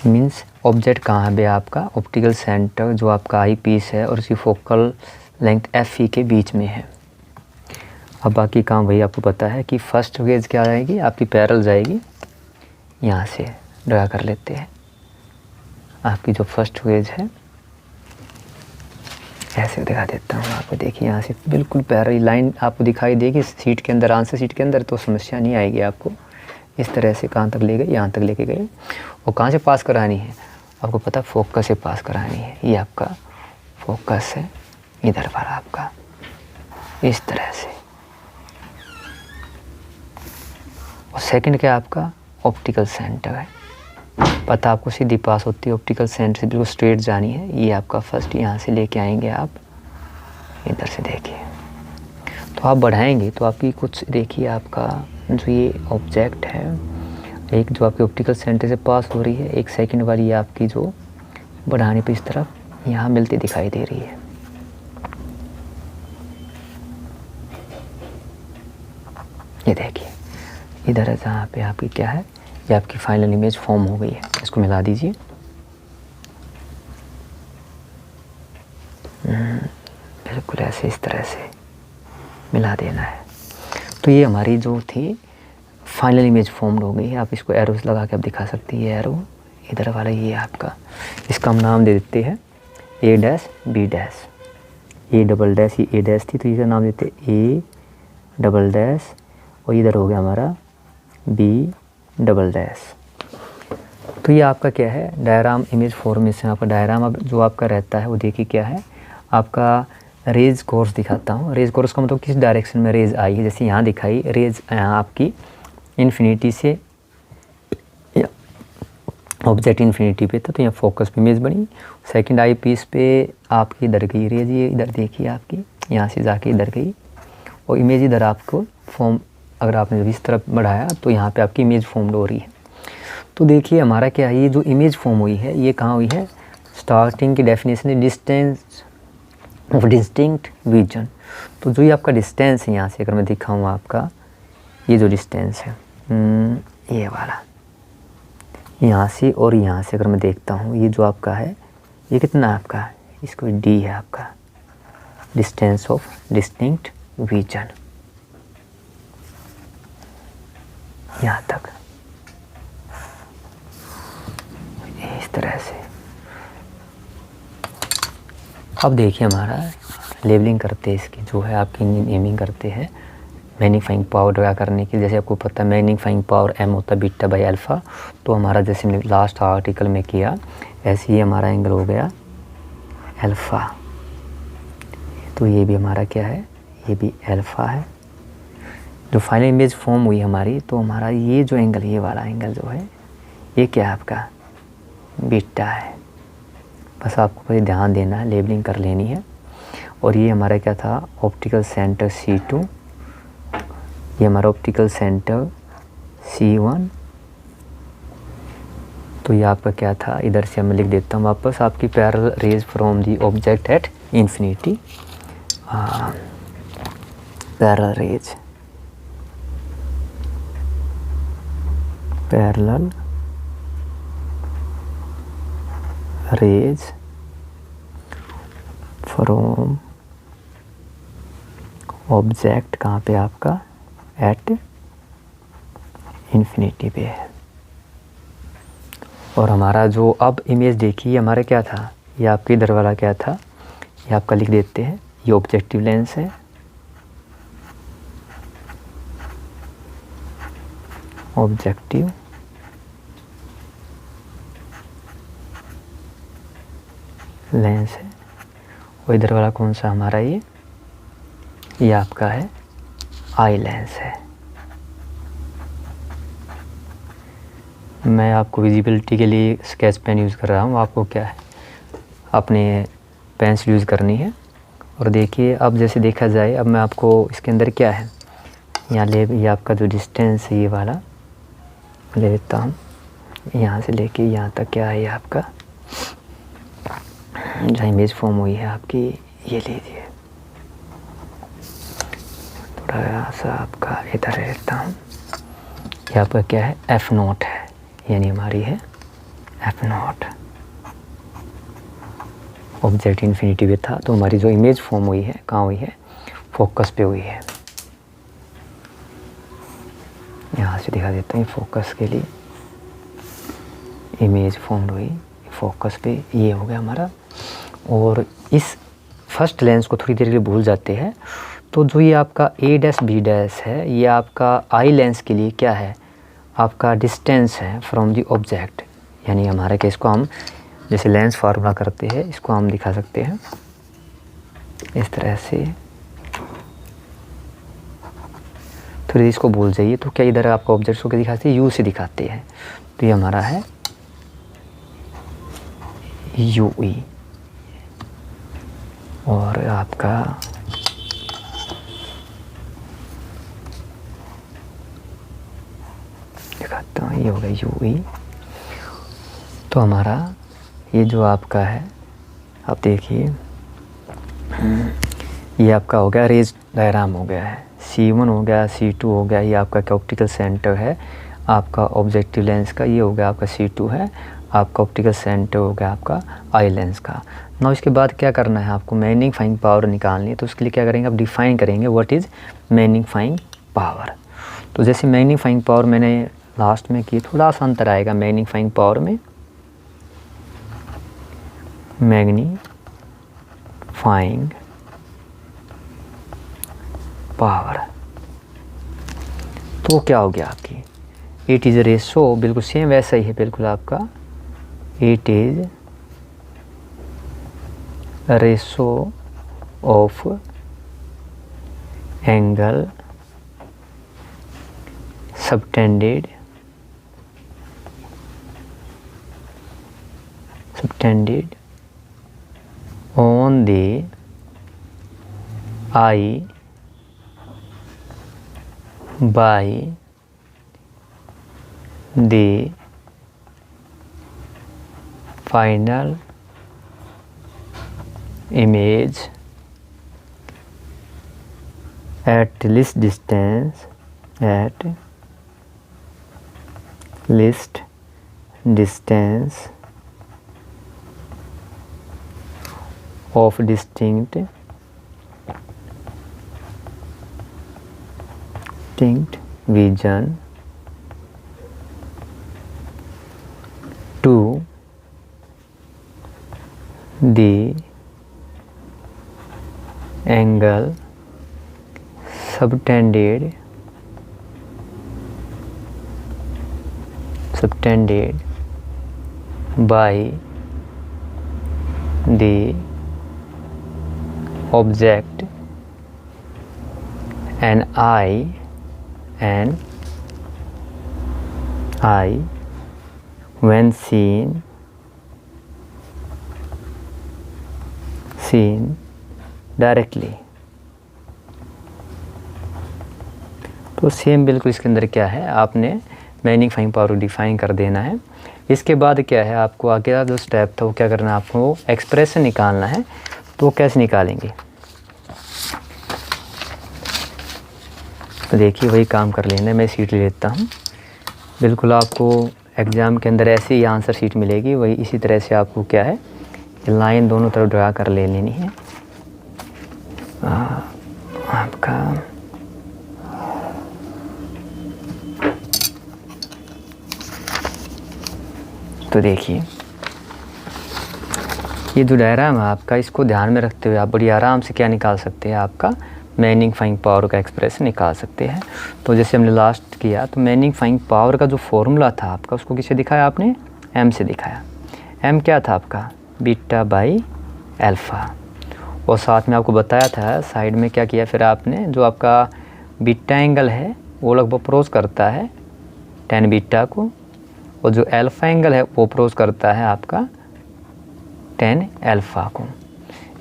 मीन्स ऑब्जेक्ट कहाँ है आपका, ऑप्टिकल सेंटर जो आपका आई पीस है और उसकी फोकल लेंथ FE के बीच में है। अब बाकी काम वही आपको पता है कि फर्स्ट रेज क्या आएगी, आपकी पैरेलल जाएगी, यहाँ से ड्रा कर लेते हैं। आपकी जो फर्स्ट रेज है ऐसे दिखा देता हूँ आपको, देखिए यहाँ से बिल्कुल पैरेलल लाइन आपको दिखाई देगी सीट के अंदर, आंसर सीट के अंदर, तो समस्या नहीं आएगी आपको। इस तरह से कहाँ तक ले गए, यहाँ तक लेके गए। और कहाँ से पास करानी है, आपको पता, फोकस से पास करानी है। ये आपका फोकस है, इधर वाला आपका इस तरह से। और सेकंड क्या आपका ऑप्टिकल सेंटर है, पता आपको सीधी पास होती है, ऑप्टिकल सेंटर से बिल्कुल स्ट्रेट जानी है। ये आपका फर्स्ट, यहाँ से लेके आएंगे आप इधर से, देखिए। तो आप बढ़ाएंगे तो आपकी कुछ, देखिए आपका जो ये ऑब्जेक्ट है, एक जो आपके ऑप्टिकल सेंटर से पास हो रही है, एक सेकंड वाली आपकी जो बढ़ाने पे इस तरफ यहाँ मिलती दिखाई दे रही है। ये देखिए इधर है जहाँ पे आपकी क्या है, ये आपकी फाइनल इमेज फॉर्म हो गई है। इसको मिला दीजिए, बिल्कुल ऐसे इस तरह से मिला देना है। तो ये हमारी जो थी फाइनल इमेज फॉर्म्ड हो गई है। आप इसको एरोस लगा के आप दिखा सकती है, एरो इधर वाला ये आपका, इसका हम नाम दे देते हैं A dash B dash, A double dash, ये A डैश थी तो इसका नाम देते A डबल डैश, और इधर हो गया हमारा B डबल डैश। तो ये आपका क्या है, डायग्राम इमेज फॉर्मेशन। आपका डायग्राम अब जो आपका रहता है वो देखिए क्या है, आपका रेज कोर्स दिखाता हूँ। रेज कोर्स का मतलब किस डायरेक्शन में रेज आई है, जैसे यहाँ दिखाई रेज आपकी इन्फिनिटी से ऑब्जेक्ट इन्फिनिटी पे था तो यहाँ फोकस पे इमेज बनी। सेकंड आई पीस पे आपकी इधर गई रेज, ये इधर देखिए आपकी यहाँ से जाके इधर गई और इमेज इधर आपको फॉर्म, अगर आपने जब इस तरफ बढ़ाया तो यहाँ पे आपकी इमेज फॉर्म हो रही है। तो देखिए हमारा क्या है, ये जो इमेज फॉर्म हुई है ये कहाँ हुई है, स्टार्टिंग की डेफिनेशन है डिस्टेंस ऑफ डिस्टिंक्ट विजन। तो जो ये आपका डिस्टेंस है यहाँ से अगर मैं दिखाऊँ आपका, ये जो डिस्टेंस है ये वाला यहाँ से और यहाँ से अगर मैं देखता हूँ, ये जो आपका है ये कितना है आपका, इसको डी है आपका, डिस्टेंस ऑफ डिस्टिंक्ट विजन यहाँ तक, इस तरह से। अब देखिए हमारा लेबलिंग करते हैं इसकी, जो है आपकी नेमिंग करते हैं मैग्नीफाइंग पावर ड्रा करने की। जैसे आपको पता है मैग्नीफाइंग पावर m होता है बीटा बाई अल्फ़ा, तो हमारा जैसे हमने लास्ट आर्टिकल में किया ऐसे ही हमारा एंगल हो गया अल्फ़ा। तो ये भी हमारा क्या है, ये भी अल्फ़ा है। जो फाइनल इमेज फॉर्म हुई हमारी, तो हमारा ये जो एंगल, ये वाला एंगल जो है ये क्या है आपका, बीटा है। बस आपको बस ध्यान देना है, लेबलिंग कर लेनी है। और ये हमारा क्या था, ऑप्टिकल सेंटर C2, ये हमारा ऑप्टिकल सेंटर C1। तो ये आपका क्या था, इधर से मैं लिख देता हूँ वापस, आपकी parallel raise from the object at infinity, parallel raise, parallel raise from object कहाँ पे आपका, एट इन्फिनिटी पे है। और हमारा जो अब इमेज देखिए हमारा क्या था, ये आपके इधर वाला क्या था, ये आपका लिख देते हैं, ये ऑब्जेक्टिव लेंस है, ऑब्जेक्टिव लेंस है। और इधर वाला कौन सा हमारा, ये आपका है आई लेंस है। मैं आपको विजिबिलिटी के लिए स्केच पेन यूज़ कर रहा हूँ, आपको क्या है अपने पेंसिल यूज़ करनी है। और देखिए अब जैसे देखा जाए, अब मैं आपको इसके अंदर क्या है यहाँ ले, ये आपका जो डिस्टेंस है ये वाला ले लेता हूँ, यहाँ से लेके यहाँ तक क्या है, ये आपका जो इमेज फॉर्म हुई है आपकी, ये लीजिए थोड़ा सा आपका इधर रहता हूँ, ये आपका क्या है F0 है, यानी हमारी है F0। ऑब्जेक्ट इन्फिनिटी पे था, तो हमारी जो इमेज फॉर्म हुई है कहाँ हुई है, फोकस पे हुई है। यहाँ से दिखा देता हूँ, फोकस के लिए इमेज फॉर्म हुई फोकस पे, ये हो गया हमारा। और इस फर्स्ट लेंस को थोड़ी देर के लिए भूल जाते हैं, तो जो ये आपका A', B' है, ये आपका आई लेंस के लिए क्या है, आपका डिस्टेंस है फ्रॉम दी ऑब्जेक्ट। यानी हमारे केस को हम जैसे लेंस फार्मूला करते हैं, इसको हम दिखा सकते हैं इस तरह से। थोड़ी इसको भूल जाइए, तो क्या इधर आपको ऑब्जेक्ट्स को क्या दिखाते हैं, U से दिखाते हैं। तो ये हमारा है UE। और आपका दिखाता हूँ, ये होगा UE। तो हमारा ये जो आपका है, आप देखिए ये आपका हो गया रेज डायग्राम हो गया है, C1 हो गया, C2 हो गया, ये आपका क्या ऑप्टिकल सेंटर है आपका ऑब्जेक्टिव लेंस का, ये हो गया आपका C2 है, आपका ऑप्टिकल सेंटर हो गया आपका आई लेंस का। ना इसके बाद क्या करना है, आपको मैग्नीफाइंग पावर निकालनी है। तो उसके लिए क्या करेंगे, आप डिफाइन करेंगे व्हाट इज़ मैग्नीफाइंग पावर। तो जैसे मैग्नीफाइंग पावर मैंने लास्ट में की, थोड़ा सा अंतर आएगा मैग्नीफाइंग पावर में, मैग्नीफाइंग पावर तो क्या हो गया आपकी, इट इज़ रेशो, बिल्कुल सेम वैसा ही है बिल्कुल आपका, it is ratio of angle subtended subtended on the eye by the final image at least distance of distinct vision to the angle subtended by the object and eye when seen directly। तो same बिल्कुल इसके अंदर क्या है, आपने magnifying power define कर देना है। इसके बाद क्या है, आपको आगे जो स्टेप था वो क्या करना है, आपको एक्सप्रेशन निकालना है। तो कैसे निकालेंगे, तो देखिए वही काम कर लेना। मैं सीट ले लेता हूँ, बिल्कुल आपको एग्ज़ाम के अंदर ऐसी ही आंसर शीट मिलेगी, वही इसी तरह से आपको क्या है लाइन दोनों तरफ ड्रा कर ले लेनी है। आपका तो देखिए ये जो डायग्राम है आपका, इसको ध्यान में रखते हुए आप बड़ी आराम से क्या निकाल सकते हैं, आपका मैग्नीफाइंग पावर का एक्सप्रेशन निकाल सकते हैं। तो जैसे हमने लास्ट किया, तो मैग्नीफाइंग पावर का जो फॉर्मूला था आपका, उसको किससे दिखाया आपने, एम से दिखाया। एम क्या था आपका, बीटा बाई अल्फ़ा। और साथ में आपको बताया था साइड में क्या किया फिर आपने, जो आपका बीटा एंगल है वो लगभग अप्रोच करता है tan बीटा को, और जो अल्फ़ा एंगल है वो अप्रोच करता है आपका tan अल्फ़ा को।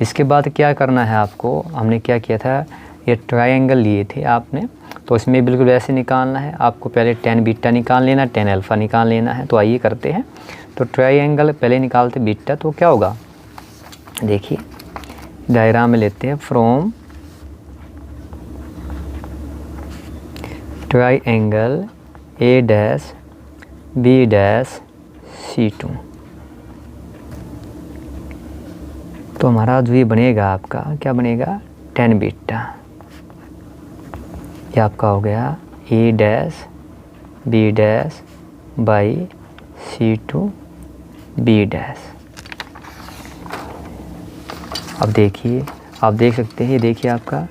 इसके बाद क्या करना है आपको, हमने क्या किया था, ये ट्रायंगल लिए थे आपने, तो इसमें बिल्कुल वैसे निकालना है आपको। पहले tan बीटा निकाल लेना, tan अल्फ़ा निकाल लेना है। तो आइए करते हैं। तो ट्रायंगल पहले निकालते बीटा, तो क्या होगा, देखिए डायग्राम में लेते हैं। From triangle A dash B dash C2, तो हमारा जो ये बनेगा आपका क्या बनेगा, tan बीटा। ये आपका हो गया A dash B dash by C2 B dash. अब देखिए, आप देख सकते हैं, ये देखिए आपका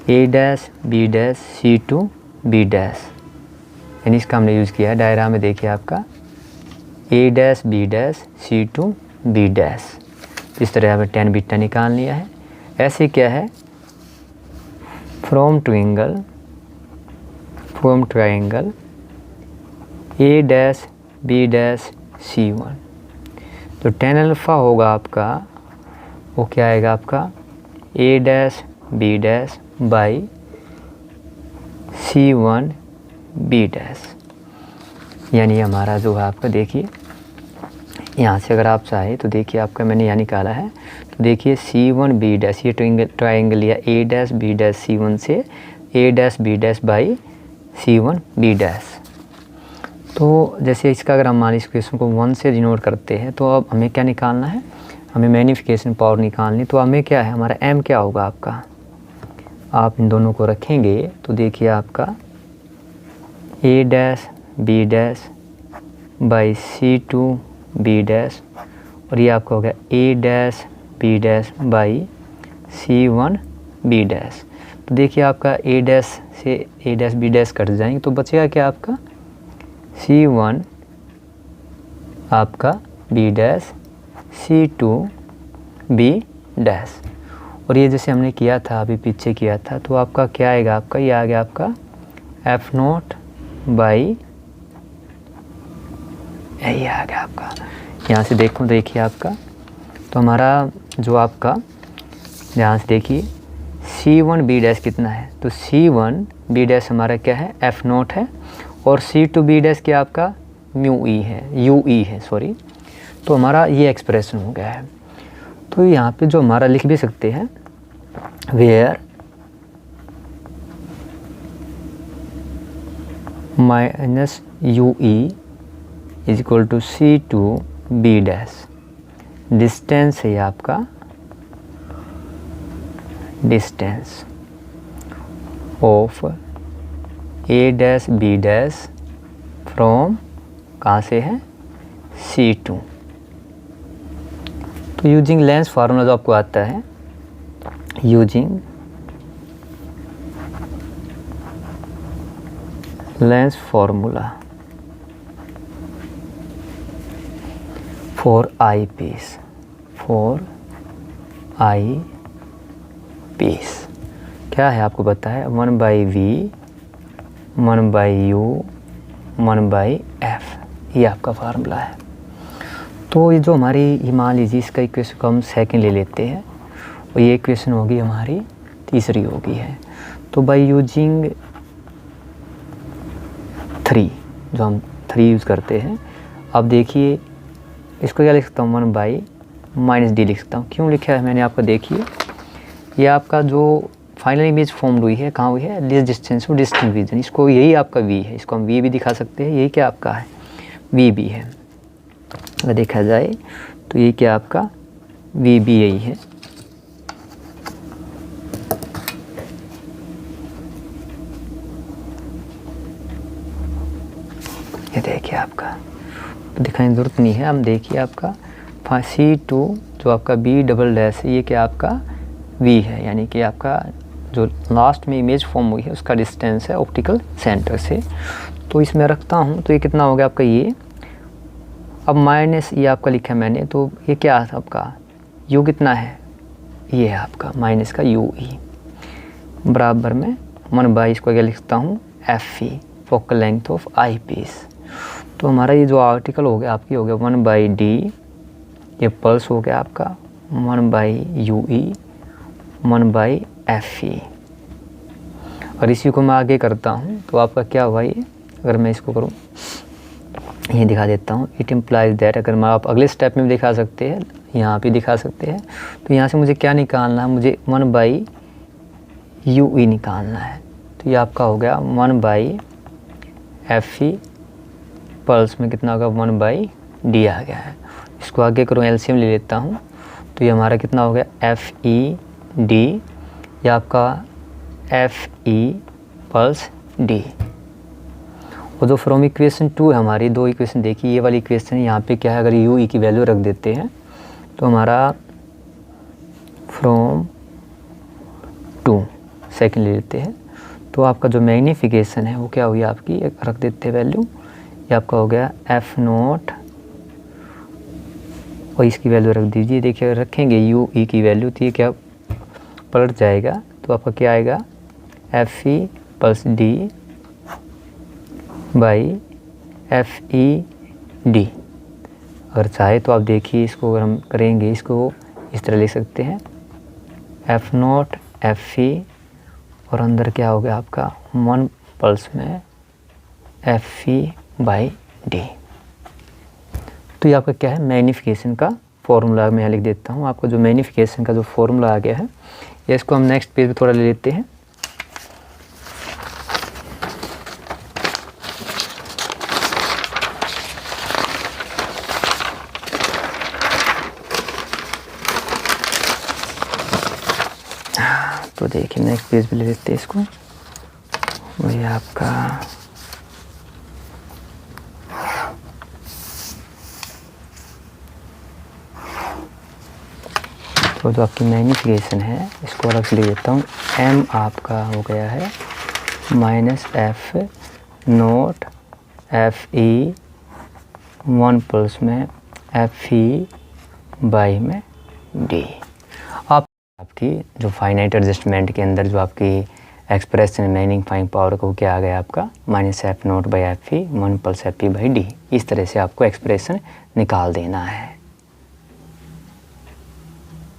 A dash B dash C2 B dash, यानी इसका हमने यूज़ किया है डायग्राम में। देखिए आपका A dash B dash C2 B dash, इस तरह हमें tan बीटा निकाल लिया है। ऐसे क्या है, from triangle A dash B dash C1, तो tan अल्फ़ा होगा आपका, वो क्या आएगा आपका A dash B dash by C1 B dash. यानी हमारा जो है आपका, देखिए यहाँ से अगर आप चाहे तो देखिए आपका मैंने यहाँ निकाला है, तो देखिए C1 B डैश, ये ट्रायंगल लिया A dash B dash C1 से A dash B dash by C1 B dash. तो जैसे इसका अगर हम मान इस क्वेश्चन को 1 से डिनोट करते हैं, तो अब हमें क्या निकालना है, हमें मैग्नीफिकेशन पावर निकालनी। तो हमें क्या है, हमारा m क्या होगा आपका, आप इन दोनों को रखेंगे तो देखिए आपका A dash B dash by C2 B dash, और ये आपका हो गया A dash B dash by C1 B dash. तो देखिए आपका A डैश से A dash B dash cut जाएंगे, तो बचेगा क्या आपका C1 आपका B dash C2 B dash. और ये जैसे हमने किया था अभी पीछे किया था, तो आपका क्या आएगा, आपका ये आ गया आपका F0 बाई, यही आ गया आपका यहाँ से देखिए आपका, तो हमारा जो आपका यहाँ से देखिए C1B' कितना है, तो C1B' हमारा क्या है, F0 है, और C2B' क्या आपका UE है सॉरी। तो हमारा ये एक्सप्रेशन हो गया है। तो यहाँ पे जो हमारा लिख भी सकते हैं, where minus UE is equal to C2B', distance है आपका, distance of A', B' from कहाँ से है, C2। तो यूजिंग लेंस फार्मूला जो आपको आता है, using lens formula for eyepiece, क्या है आपको पता है, 1/V 1/U 1/F, ये आपका फार्मूला है। तो ये जो हमारी मान लीजिए इसका इक्वेशन को हम सेकंड ले लेते हैं, और ये इक्वेशन होगी हमारी तीसरी होगी है। तो बाय यूजिंग 3, जो हम 3 यूज़ करते हैं, अब देखिए इसको क्या लिख सकता हूँ, 1/-D लिख सकता हूँ। क्यों लिखा है मैंने आपको, देखिए ये आपका जो फाइनल इमेज फॉर्म हुई है कहाँ हुई है, लीस्ट डिस्टेंस और डिस्टेंस रीजन, इसको यही आपका V है, इसको हम V भी दिखा सकते हैं, यही क्या आपका है, V भी है। अगर देखा जाए तो ये क्या आपका V भी यही है। ये देखिए आपका, दिखाने की ज़रूरत नहीं है, हम देखिए आपका C2 जो आपका B' है, ये क्या आपका V है, यानी कि आपका जो लास्ट में इमेज फॉर्म हुई है उसका डिस्टेंस है ऑप्टिकल सेंटर से। तो इसमें रखता हूँ, तो ये कितना हो गया आपका ये, अब माइनस ये आपका लिखा है मैंने, तो ये क्या है आपका U कितना है, ये है आपका माइनस का UE, बराबर में 1/, इसको क्या लिखता हूँ, FE focal length of eyepiece. तो हमारा ये जो आर्टिकल हो गया आपकी हो गया 1/D, ये पल्स हो गया आपका 1/UE 1/FE। और इसी को मैं आगे करता हूँ, तो आपका क्या हुआ ये, अगर मैं इसको करूँ, ये दिखा देता हूँ, इट इम्प्लाइज दैट, अगर मैं आप अगले स्टेप में भी दिखा सकते हैं, यहाँ भी दिखा सकते हैं। तो यहाँ से मुझे क्या निकालना है, मुझे 1/UE निकालना है। तो ये आपका हो गया 1/FE, पल्स में कितना होगा 1/D आ गया है। इसको आगे करूँ, एलसीएम ले लेता हूँ, तो ये हमारा कितना हो गया FED, या आपका FE पल्स D। और जो फ्रॉम इक्वेशन 2 है हमारी, दो इक्वेशन देखिए, ये वाली इक्वेशन यहाँ पे क्या है, अगर UE की वैल्यू रख देते हैं तो हमारा फ्रॉम 2 सेकंड ले लेते हैं, तो आपका जो मैग्नीफिकेशन है वो क्या हुई आपकी, रख देते हैं वैल्यू, ये आपका हो गया F0, और इसकी वैल्यू रख दीजिए। देखिए अगर रखेंगे UE की वैल्यू तो ये क्या पलट जाएगा, तो आपका क्या आएगा FE plus D by FED। अगर चाहे तो आप देखिए इसको, अगर हम करेंगे इसको इस तरह लिख सकते हैं F0 FE, और अंदर क्या हो गया आपका 1 पल्स में FE बाई D। तो ये आपका क्या है, मैग्नीफिकेशन का फॉर्मूला मैं यहाँ लिख देता हूँ। आपको जो मैग्नीफिकेशन का जो फॉर्मूला आ गया है, ये इसको हम नेक्स्ट पेज पे थोड़ा ले लेते हैं। तो देखिए नेक्स्ट पेज पे ले लेते हैं इसको, वही आपका तो जो आपकी मैग्नीफिकेशन है इसको अलग से ले लेता हूँ। M आपका हो गया है -F0 FE 1 प्लस में FE बाई में D। आपकी जो फाइनाइट एडजस्टमेंट के अंदर जो आपकी एक्सप्रेशन मैग्नीफाइंग पावर को क्या आ गया आपका -f0/fe 1 + f p/d। इस तरह से आपको एक्सप्रेशन निकाल देना है।